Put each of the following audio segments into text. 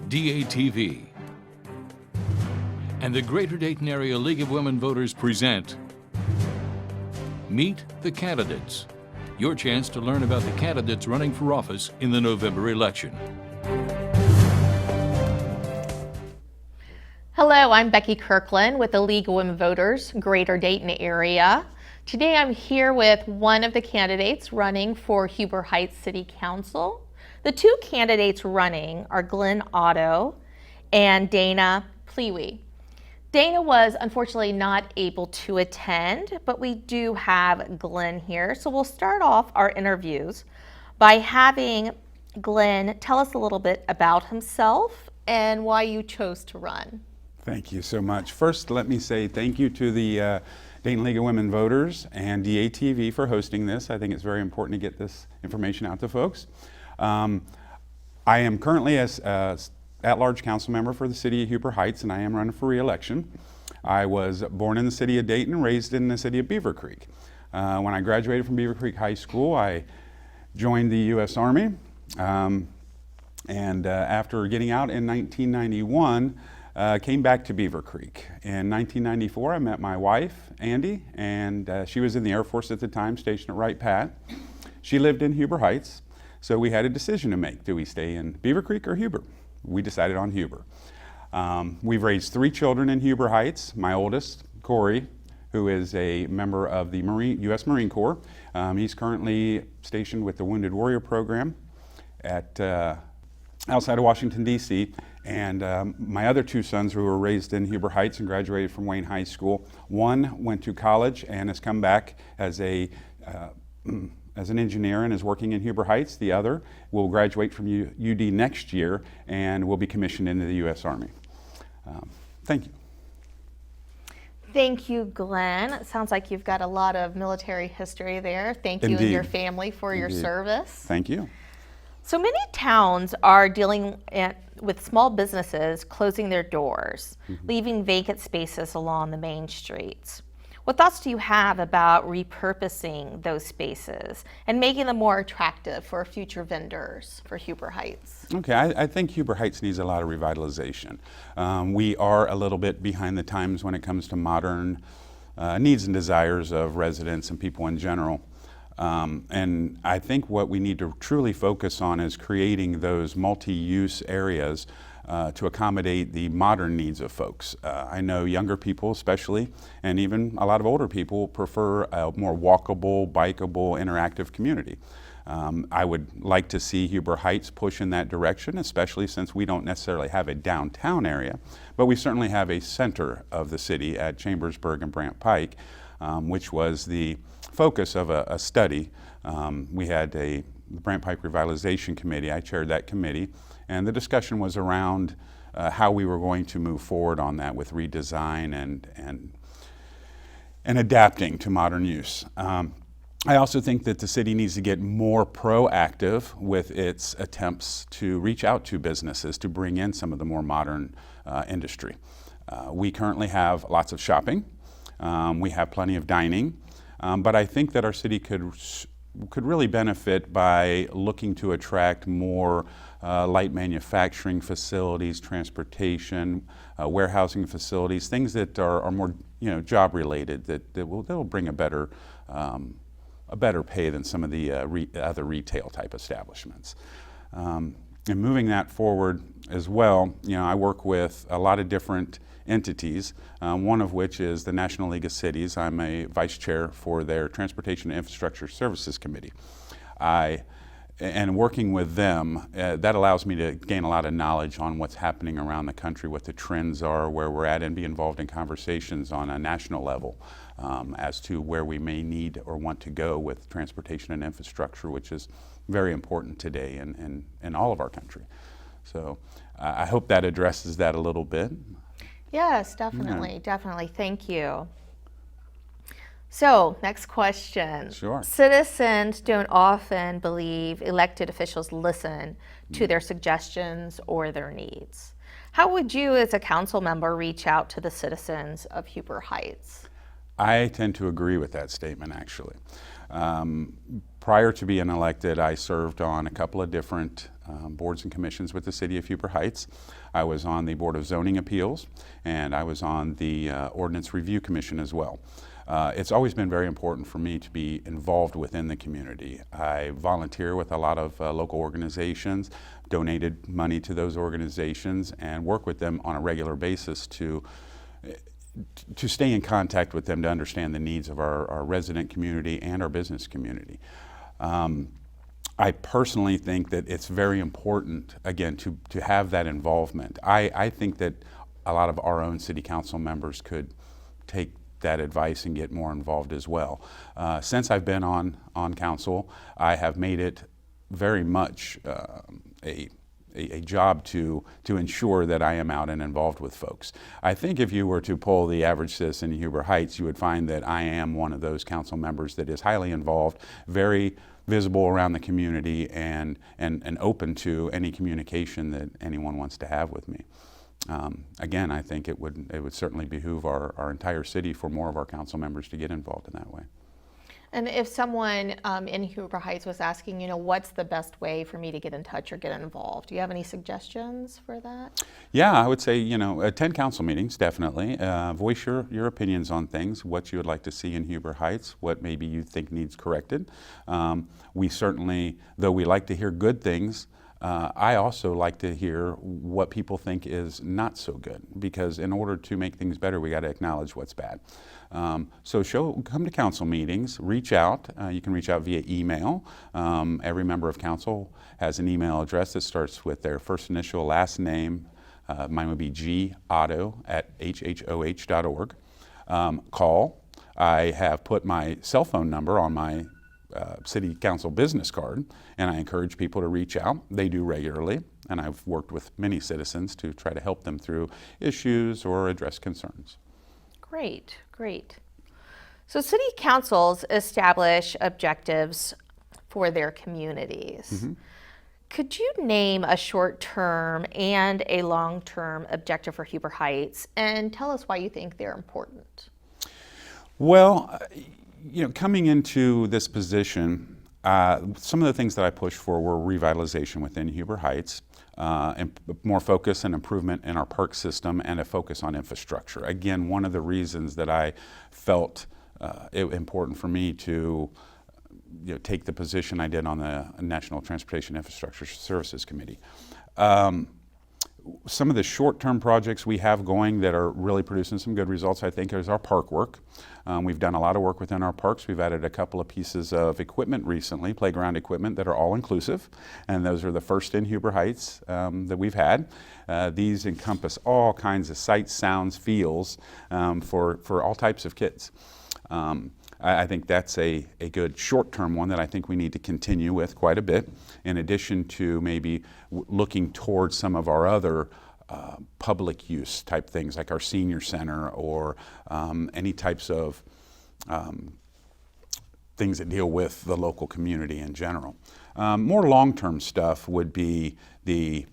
DATV, and the Greater Dayton Area League of Women Voters present Meet the Candidates, your chance to learn about the candidates running for office in the November election. Hello, I'm Becky Kirkland with the League of Women Voters, Greater Dayton Area. Today I'm here with one of the candidates running for Huber Heights City Council. The two candidates running are Glenn Otto and Dana Plewey. Dana was unfortunately not able to attend, but we do have Glenn here. So we'll start off our interviews by having Glenn tell us a little bit about himself and why you chose to run. Thank you so much. First, let me say thank you to the Dayton League of Women Voters and DATV for hosting this. I think it's very important to get this information out to folks. I am currently as at-large council member for the city of Huber Heights, and I am running for re-election. I was born in the city of Dayton, raised in the city of Beaver Creek. When I graduated from Beaver Creek High School, I joined the U.S. Army, and after getting out in 1991, came back to Beaver Creek. In 1994, I met my wife, Andy, and she was in the Air Force at the time, stationed at Wright Pat. She lived in Huber Heights, so we had a decision to make. Do we stay in Beaver Creek or Huber? We decided on Huber. We've raised 3 children in Huber Heights. My oldest, Corey, who is a member of the U.S. Marine Corps. He's currently stationed with the Wounded Warrior Program at outside of Washington, D.C., and my other 2 sons who were raised in Huber Heights and graduated from Wayne High School. One went to college and has come back as an engineer and is working in Huber Heights. The other will graduate from UD next year and will be commissioned into the U.S. Army. Thank you. Thank you, Glenn. It sounds like you've got a lot of military history there. Thank you Indeed. and your family for your service. Thank you. So many towns are dealing with small businesses closing their doors, leaving vacant spaces along the main streets. What thoughts do you have about repurposing those spaces and making them more attractive for future vendors for Huber Heights? Okay, I think Huber Heights needs a lot of revitalization. We are a little bit behind the times when it comes to modern needs and desires of residents and people in general. And I think what we need to truly focus on is creating those multi-use areas to accommodate the modern needs of folks. I know younger people especially, and even a lot of older people, prefer a more walkable, bikeable, interactive community. I would like to see Huber Heights push in that direction, especially since we don't necessarily have a downtown area, but we certainly have a center of the city at Chambersburg and Brant Pike, which was the focus of a study. We had the Brant Pike Revitalization Committee. I chaired that committee, and the discussion was around how we were going to move forward on that with redesign and adapting to modern use. I also think that the city needs to get more proactive with its attempts to reach out to businesses to bring in some of the more modern industry. We currently have lots of shopping. We have plenty of dining. But I think that our city could really benefit by looking to attract more light manufacturing facilities, transportation, warehousing facilities, things that are more job related that will bring a better pay than some of the other retail type establishments. And moving that forward as well, I work with a lot of different entities, one of which is the National League of Cities. I'm a vice chair for their Transportation and Infrastructure Services Committee. And working with them, that allows me to gain a lot of knowledge on what's happening around the country, what the trends are, where we're at, and be involved in conversations on a national level as to where we may need or want to go with transportation and infrastructure, which is very important today in all of our country. So I hope that addresses that a little bit. Yes, definitely, definitely. Thank you. So, next question. Sure. Citizens don't often believe elected officials listen to their suggestions or their needs. How would you, as a council member, reach out to the citizens of Huber Heights? I tend to agree with that statement, actually. Prior to being elected, I served on a couple of different boards and commissions with the City of Huber Heights. I was on the Board of Zoning Appeals, and I was on the Ordinance Review Commission as well. It's always been very important for me to be involved within the community. I volunteer with a lot of local organizations, donated money to those organizations, and work with them on a regular basis to stay in contact with them to understand the needs of our resident community and our business community. I personally think that it's very important, again, to have that involvement. I think that a lot of our own city council members could take that advice and get more involved as well. Since I've been on council, I have made it very much a job to ensure that I am out and involved with folks. I think if you were to poll the average citizen in Huber Heights, you would find that I am one of those council members that is highly involved, very visible around the community, and open to any communication that anyone wants to have with me. Again, I think it would certainly behoove our entire city for more of our council members to get involved in that way. And if someone in Huber Heights was asking, what's the best way for me to get in touch or get involved? Do you have any suggestions for that? Yeah, I would say, attend council meetings, definitely. Voice your opinions on things, what you would like to see in Huber Heights, what maybe you think needs corrected. We certainly, though we like to hear good things, I also like to hear what people think is not so good, because in order to make things better, we got to acknowledge what's bad. So come to council meetings, reach out. You can reach out via email. Every member of council has an email address that starts with their first initial, last name. Mine would be gotto@hhoh.org. Call. I have put my cell phone number on my city council business card, and I encourage people to reach out. They do regularly, and I've worked with many citizens to try to help them through issues or address concerns. Great, great. So city councils establish objectives for their communities. Mm-hmm. Could you name a short-term and a long-term objective for Huber Heights, and tell us why you think they're important? Well, coming into this position, some of the things that I pushed for were revitalization within Huber Heights, and more focus and improvement in our park system, and a focus on infrastructure. Again, one of the reasons that I felt it important for me to take the position I did on the National Transportation Infrastructure Services Committee. Some of the short-term projects we have going that are really producing some good results, I think, is our park work. We've done a lot of work within our parks. We've added a couple of pieces of equipment recently, playground equipment, that are all-inclusive, and those are the first in Huber Heights that we've had. These encompass all kinds of sights, sounds, feels for all types of kids. I think that's a good short-term one that I think we need to continue with quite a bit, in addition to maybe looking towards some of our other public use type things, like our senior center, or any types of things that deal with the local community in general. More long-term stuff would be the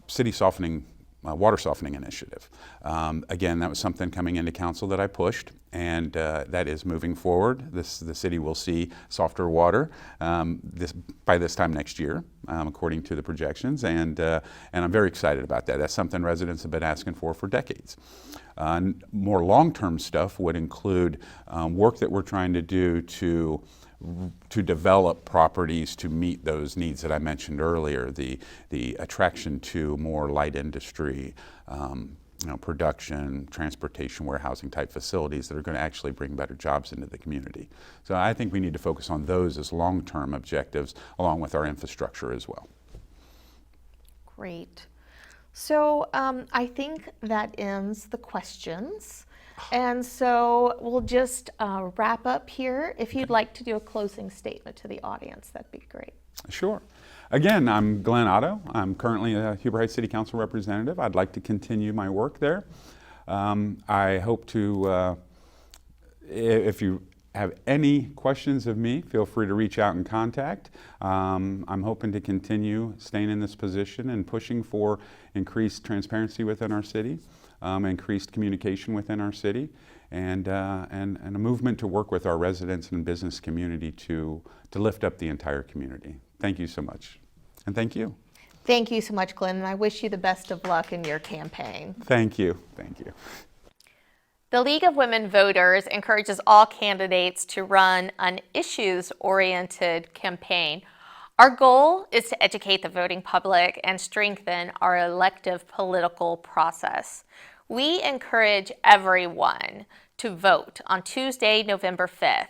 city softening, water softening initiative. Again, that was something coming into council that I pushed, and that is moving forward. The city will see softer water by this time next year, according to the projections, and I'm very excited about that. That's something residents have been asking for decades. More long-term stuff would include work that we're trying to do to develop properties to meet those needs that I mentioned earlier, the attraction to more light industry, production, transportation, warehousing type facilities that are going to actually bring better jobs into the community. So I think we need to focus on those as long-term objectives, along with our infrastructure as well. Great. So I think that ends the questions. And so we'll just wrap up here. If you'd like to do a closing statement to the audience, that'd be great. Sure. Again, I'm Glenn Otto. I'm currently a Huber Heights City Council representative. I'd like to continue my work there. I hope to, if you have any questions of me, feel free to reach out and contact. I'm hoping to continue staying in this position and pushing for increased transparency within our city. Increased communication within our city, and a movement to work with our residents and business community to lift up the entire community. Thank you so much. And thank you. Thank you so much, Glenn, and I wish you the best of luck in your campaign. Thank you. Thank you. The League of Women Voters encourages all candidates to run an issues-oriented campaign. Our goal is to educate the voting public and strengthen our elective political process. We encourage everyone to vote on Tuesday, November 5th.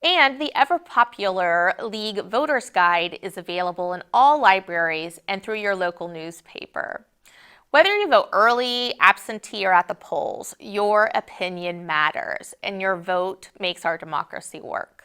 And the ever-popular League Voters Guide is available in all libraries and through your local newspaper. Whether you vote early, absentee, or at the polls, your opinion matters, and your vote makes our democracy work.